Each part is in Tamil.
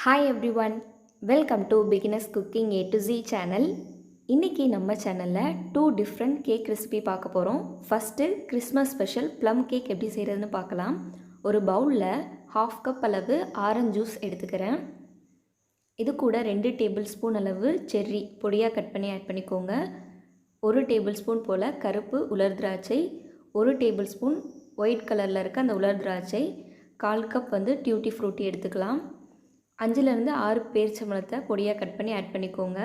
Hi everyone, welcome to Beginners Cooking A2Z channel. இன்னைக்கு நம்ம சேனலில் 2 டிஃப்ரெண்ட் கேக் ரெசிபி பார்க்க போகிறோம். First Christmas special plum cake எப்படி செய்கிறதுன்னு பார்க்கலாம். ஒரு பவுலில் 1/2 கப் அளவு ஆரஞ்சு ஜூஸ் எடுத்துக்கிறேன். இது கூட 2 டேபிள் ஸ்பூன் அளவு செர்ரி பொடியாக கட் பண்ணி ஆட் பண்ணிக்கோங்க. 1 டேபிள் ஸ்பூன் போல் கருப்பு உலர் திராட்சை, 1 டேபிள் ஸ்பூன் ஒயிட் கலரில் இருக்க அந்த உலர் திராட்சை, 1/4 கப் tutti frutti எடுத்துக்கலாம். 5லேருந்து 6 பேரிச்சம்பழத்தை பொடியாக கட் பண்ணி ஆட் பண்ணிக்கோங்க.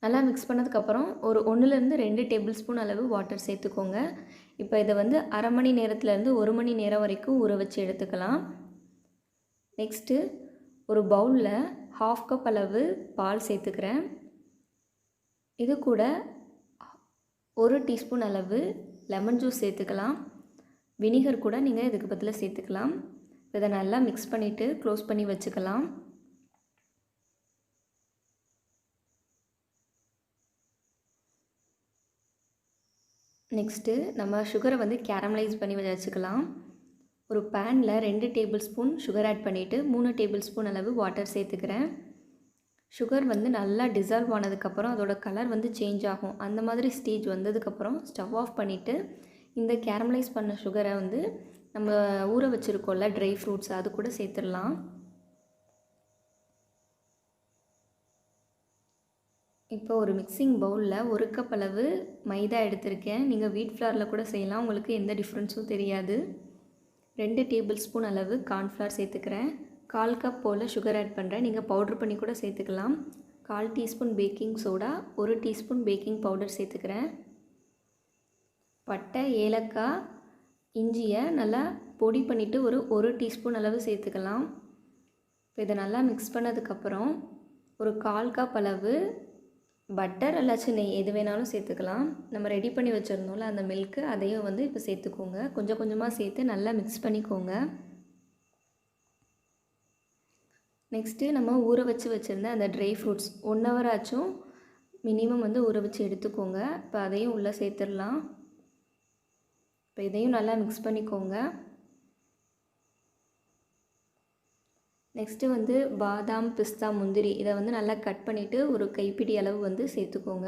நல்லா மிக்ஸ் பண்ணதுக்கப்புறம் ஒரு 1லேருந்து 2 டேபிள் ஸ்பூன் அளவு வாட்டர் சேர்த்துக்கோங்க. இப்போ இதை அரை மணி நேரத்துலேருந்து 1 மணி நேரம் வரைக்கும் ஊற வச்சு எடுத்துக்கலாம். நெக்ஸ்ட்டு ஒரு பவுலில் 1/2 கப் அளவு பால் சேர்த்துக்கிறேன். இது கூட 1 டீஸ்பூன் அளவு லெமன் ஜூஸ் சேர்த்துக்கலாம். வினிகர் கூட நீங்கள் இதுக்கு பதிலாக சேர்த்துக்கலாம். இதை நல்லா மிக்ஸ் பண்ணிவிட்டு க்ளோஸ் பண்ணி வச்சுக்கலாம். நெக்ஸ்ட்டு நம்ம சுகரை கேரமலைஸ் பண்ணி வச்சுக்கலாம். ஒரு பேனில் 2 டேபிள் ஸ்பூன் சுகர் ஆட் பண்ணிவிட்டு 3 டேபிள் ஸ்பூன் அளவு வாட்டர் சேர்த்துக்கிறேன். சுகர் நல்லா டிசால்வ் ஆனதுக்கப்புறம் அதோட கலர் சேஞ்ச் ஆகும். அந்த மாதிரி ஸ்டேஜ் வந்ததுக்கப்புறம் ஸ்டவ் ஆஃப் பண்ணிவிட்டு இந்த கேரமலைஸ் பண்ண சுகரை நம்ம ஊற வச்சுருக்கோம்ல ட்ரை ஃப்ரூட்ஸ் அது கூட சேர்த்துடலாம். இப்போ ஒரு மிக்சிங் பவுலில் 1 கப் அளவு மைதா எடுத்திருக்கேன். நீங்கள் வீட் ஃப்ளாரில் கூட செய்யலாம், உங்களுக்கு எந்த டிஃப்ரென்ஸும் தெரியாது. 2 டேபிள் ஸ்பூன் அளவு கார்ன்ஃப்ளவர் சேர்த்துக்கிறேன். 1/4 கப் போல் சுகர் ஆட் பண்ணுறேன். நீங்கள் பவுட்ரு பண்ணி கூட சேர்த்துக்கலாம். 1/4 teaspoon baking soda, 1 teaspoon baking powder சேர்த்துக்கிறேன். பட்டை, ஏலக்காய், இஞ்சியை நல்லா பொடி பண்ணிவிட்டு ஒரு டீஸ்பூன் அளவு சேர்த்துக்கலாம். இப்போ இதை நல்லா மிக்ஸ் பண்ணதுக்கப்புறம் ஒரு 1/4 கப் அளவு பட்டர் இல்லாச்சும் நெய் எது வேணாலும் சேர்த்துக்கலாம். நம்ம ரெடி பண்ணி வச்சுருந்தோம்ல அந்த மில்க்கு அதையும் இப்போ சேர்த்துக்கோங்க. கொஞ்சம் கொஞ்சமாக சேர்த்து நல்லா மிக்ஸ் பண்ணிக்கோங்க. நெக்ஸ்ட்டு நம்ம ஊற வச்சுருந்த அந்த ட்ரை ஃப்ரூட்ஸ் 1 ஹவர் ஆச்சும் மினிமம் ஊற வச்சு எடுத்துக்கோங்க. இப்போ அதையும் உள்ளே சேர்த்துடலாம். இப்போ இதையும் நல்லா மிக்ஸ் பண்ணிக்கோங்க. நெக்ஸ்ட்டு பாதாம், பிஸ்தா, முந்திரி இதை நல்லா கட் பண்ணிவிட்டு ஒரு கைப்பிடி அளவு சேர்த்துக்கோங்க.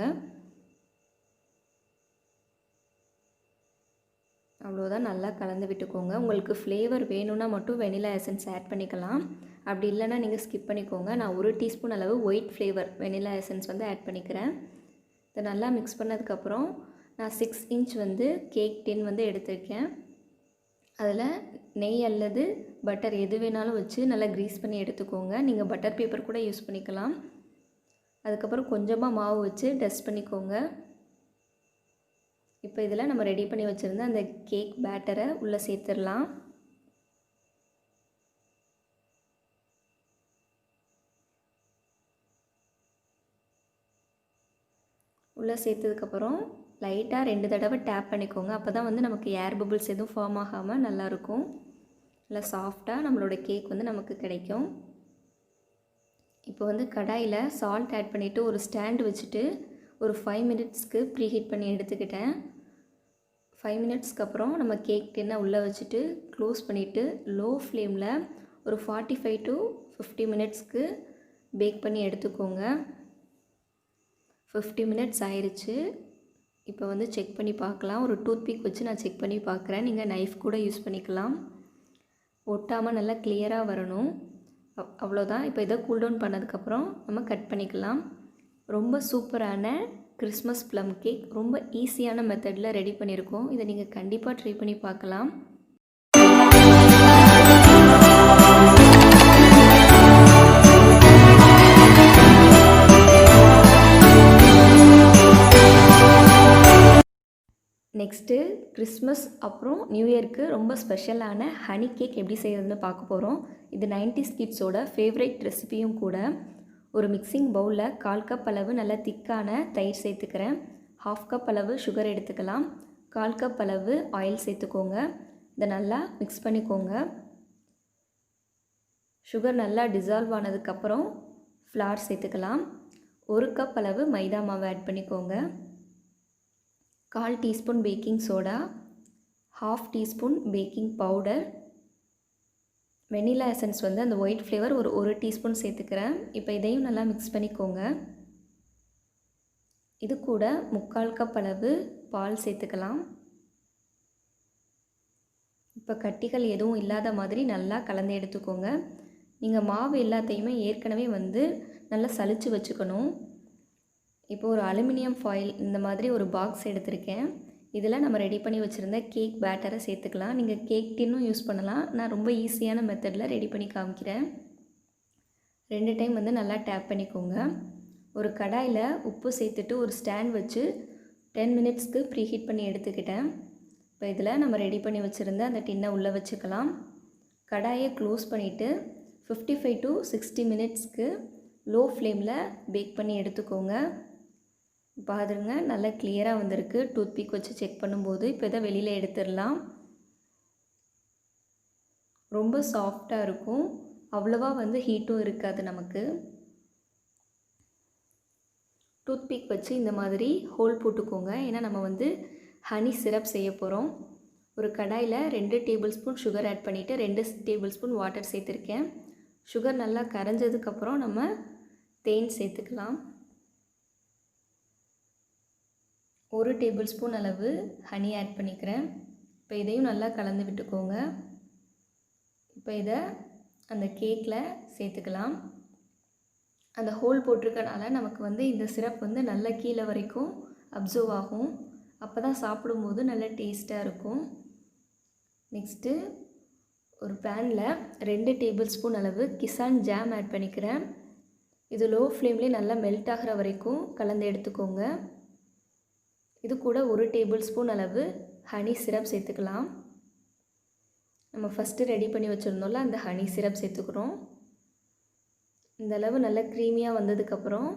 அவ்வளோதான், நல்லா கலந்து விட்டுக்கோங்க. உங்களுக்கு ஃப்ளேவர் வேணும்னா மட்டும் வெனிலா எசன்ஸ் ஆட் பண்ணிக்கலாம். அப்படி இல்லைன்னா நீங்கள் ஸ்கிப் பண்ணிக்கோங்க. நான் 1 டீஸ்பூன் அளவு white flavour vanilla essence add பண்ணிக்கிறேன். இதை நல்லா மிக்ஸ் பண்ணதுக்கப்புறம் நான் 6 இன்ச் கேக் டின் எடுத்திருக்கேன். அதில் நெய் அல்லது பட்டர் எது வேணாலும் வச்சு நல்லா க்ரீஸ் பண்ணி எடுத்துக்கோங்க. நீங்கள் பட்டர் பேப்பர் கூட யூஸ் பண்ணிக்கலாம். அதுக்கப்புறம் கொஞ்சமாக மாவு வச்சு டஸ்ட் பண்ணிக்கோங்க. இப்போ இதில் நம்ம ரெடி பண்ணி வச்சுருந்த அந்த கேக் பேட்டரை உள்ளே சேர்த்துடலாம். உள்ளே சேர்த்ததுக்கப்புறம் லைட்டாக 2 தடவை டேப் பண்ணிக்கோங்க. அப்போ தான் நமக்கு ஏர் பபிள்ஸ் எதுவும் ஃபார்ம் ஆகாமல் நல்லாயிருக்கும். நல்லா சாஃப்டாக நம்மளோட கேக் நமக்கு கிடைக்கும். இப்போ கடாயில் சால்ட் ஆட் பண்ணிவிட்டு ஒரு ஸ்டாண்டு வச்சுட்டு ஒரு 5 மினிட்ஸ்க்கு ப்ரீஹீட் பண்ணி எடுத்துக்கிட்டேன். 5 மினிட்ஸ்க்கு அப்புறம் நம்ம கேக் டின்னை உள்ளே வச்சுட்டு க்ளோஸ் பண்ணிவிட்டு லோ ஃப்ளேமில் ஒரு 45 to 50 மினிட்ஸ்க்கு பேக் பண்ணி எடுத்துக்கோங்க. 50 மினிட்ஸ் ஆயிடுச்சு. இப்போ செக் பண்ணி பார்க்கலாம். ஒரு டூத்பிக் வச்சு நான் செக் பண்ணி பார்க்குறேன். நீங்கள் நைஃப் கூட யூஸ் பண்ணிக்கலாம். ஒட்டாமல் நல்லா கிளியராக வரணும். அவ்வளோதான். இப்போ இதை கூல் டவுன் பண்ணதுக்கப்புறம் நம்ம கட் பண்ணிக்கலாம். ரொம்ப சூப்பரான கிறிஸ்மஸ் ப்ளம் கேக் ரொம்ப ஈஸியான மெத்தடில் ரெடி பண்ணியிருக்கோம். இதை நீங்கள் கண்டிப்பாக ட்ரை பண்ணி பார்க்கலாம். நெக்ஸ்ட்டு கிறிஸ்மஸ் அப்புறம் நியூ இயருக்கு ரொம்ப ஸ்பெஷலான ஹனி கேக் எப்படி செய்கிறதுன்னு பார்க்க போகிறோம். இது 90s கிட்ஸோட ஃபேவரட் ரெசிபியும் கூட. ஒரு மிக்சிங் பவுலில் 1/4 கப் அளவு நல்லா திக்கான தயிர் சேர்த்துக்கிறேன். 1/2 கப் அளவு சுகர் எடுத்துக்கலாம். 1/4 கப் அளவு ஆயில் சேர்த்துக்கோங்க. இதை நல்லா மிக்ஸ் பண்ணிக்கோங்க. சுகர் நல்லா டிசால்வ் ஆனதுக்கப்புறம் ஃப்ளார் சேர்த்துக்கலாம். 1 கப் அளவு மைதா மாவு ஆட் பண்ணிக்கோங்க. 1/4 teaspoon baking soda, 1/2 teaspoon baking powder, vanilla essence வந்து அந்த ஒயிட் ஃப்ளேவர் ஒரு டீஸ்பூன் சேர்த்துக்கிறேன். இப்போ இதையும் நல்லா மிக்ஸ் பண்ணிக்கோங்க. இது கூட 3/4 கப் அளவு பால் சேர்த்துக்கலாம். இப்போ கட்டிகள் எதுவும் இல்லாத மாதிரி நல்லா கலந்து எடுத்துக்கோங்க. நீங்கள் மாவு எல்லாத்தையுமே ஏற்கனவே வந்து நல்லா சலிச்சு வச்சுக்கணும். இப்போ ஒரு அலுமினியம் ஃபாயில் இந்த மாதிரி ஒரு பாக்ஸ் எடுத்திருக்கேன். இதில் நம்ம ரெடி பண்ணி வச்சுருந்த கேக் பேட்டரை சேர்த்துக்கலாம். நீங்கள் கேக் டின்னும் யூஸ் பண்ணலாம். நான் ரொம்ப ஈஸியான மெத்தடில் ரெடி பண்ணி காமிக்கிறேன். 2 டைம் வந்து நல்லா டேப் பண்ணிக்கோங்க. ஒரு கடாயில் உப்பு சேர்த்துட்டு ஒரு ஸ்டாண்ட் வச்சு 10 மினிட்ஸ்க்கு ப்ரீஹீட் பண்ணி எடுத்துக்கிட்டேன். இப்போ இதில் நம்ம ரெடி பண்ணி வச்சுருந்த அந்த டின்னை உள்ளே வச்சுக்கலாம். கடாயை க்ளோஸ் பண்ணிவிட்டு 55 to 60 மினிட்ஸ்க்கு லோ ஃப்ளேமில் பேக் பண்ணி எடுத்துக்கோங்க. பாருங்க நல்லா கிளியராக வந்திருக்கு. டூத்பிக் வச்சு செக் பண்ணும்போது இப்போ இதை வெளியில் எடுத்துடலாம். ரொம்ப சாஃப்டாக இருக்கும். அவ்வளோவா வந்து ஹீட்டும் இருக்காது நமக்கு. டூத்பிக் வச்சு இந்த மாதிரி ஹோல் போட்டுக்கோங்க. ஏன்னா நம்ம வந்து ஹனி சிரப் செய்ய போகிறோம். ஒரு கடாயில் 2 டேபிள் ஸ்பூன் சுகர் ஆட் பண்ணிவிட்டு 2 டேபிள் ஸ்பூன் வாட்டர் சேர்த்துருக்கேன். சுகர் நல்லா கரைஞ்சதுக்கப்புறம் நம்ம தேன் சேர்த்துக்கலாம். 1 டேபிள் ஸ்பூன் அளவு ஹனி ஆட் பண்ணிக்கிறேன். இப்போ இதையும் நல்லா கலந்து விட்டுக்கோங்க. இப்போ இதை அந்த கேக்கில் சேர்த்துக்கலாம். அந்த ஹோல் போட்டிருக்கனால நமக்கு வந்து இந்த சிரப் வந்து நல்லா கீழே வரைக்கும் அப்சர்வ் ஆகும். அப்போ தான் சாப்பிடும்போது நல்லா டேஸ்ட்டாக இருக்கும். நெக்ஸ்ட்டு ஒரு பேனில் 2 டேபிள் ஸ்பூன் அளவு கிசான் ஜாம் ஆட் பண்ணிக்கிறேன். இது லோ ஃப்ளேம்லேயே நல்லா மெல்ட் ஆகிற வரைக்கும் கலந்து எடுத்துக்கோங்க. இது கூட 1 டேபிள் ஸ்பூன் அளவு ஹனி சிரப் சேர்த்துக்கலாம். நம்ம ஃபஸ்ட்டு ரெடி பண்ணி வச்சுருந்தோம்ல அந்த ஹனி சிரப் சேர்த்துக்கிறோம். இந்த அளவு நல்லா க்ரீமியாக வந்ததுக்கப்புறம்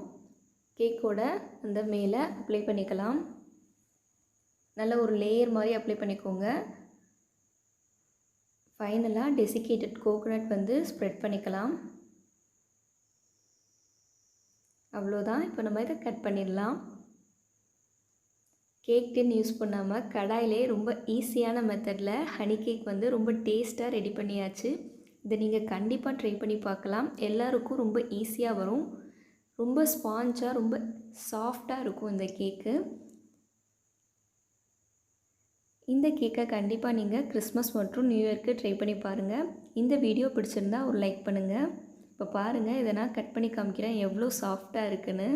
கேக்கோட அந்த மேலே அப்ளை பண்ணிக்கலாம். நல்ல ஒரு லேயர் மாதிரி அப்ளை பண்ணிக்கோங்க. ஃபைனலாக டெசிகேட்டட் கோகோனட் வந்து ஸ்ப்ரெட் பண்ணிக்கலாம். அவ்வளோதான். இப்போ நம்ம இதை கட் பண்ணிடலாம். கேக் டின் யூஸ் பண்ணாமல் கடாயிலே ரொம்ப ஈஸியான மெத்தடில் ஹனி கேக் வந்து ரொம்ப டேஸ்ட்டாக ரெடி பண்ணியாச்சு. இதை நீங்கள் கண்டிப்பாக ட்ரை பண்ணி பார்க்கலாம். எல்லாருக்கும் ரொம்ப ஈஸியாக வரும். ரொம்ப ஸ்பாஞ்சாக ரொம்ப சாஃப்டாக இருக்கும் இந்த கேக்கு. இந்த கேக்கை கண்டிப்பாக நீங்கள் கிறிஸ்மஸ் மற்றும் நியூ இயர்க்கு ட்ரை பண்ணி பாருங்கள். இந்த வீடியோ பிடிச்சிருந்தா ஒரு லைக் பண்ணுங்கள். இப்போ பாருங்கள், இதை நான் கட் பண்ணி காமிக்கிறேன் எவ்வளோ சாஃப்டாக இருக்குன்னு.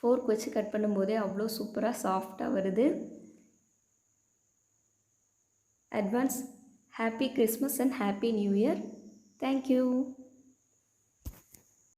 ஃபோர்க் வச்சு கட் பண்ணும்போதே அவ்வளோ சூப்பராக சாஃப்டாக வருது. Advance happy Christmas and happy new year. Thank you.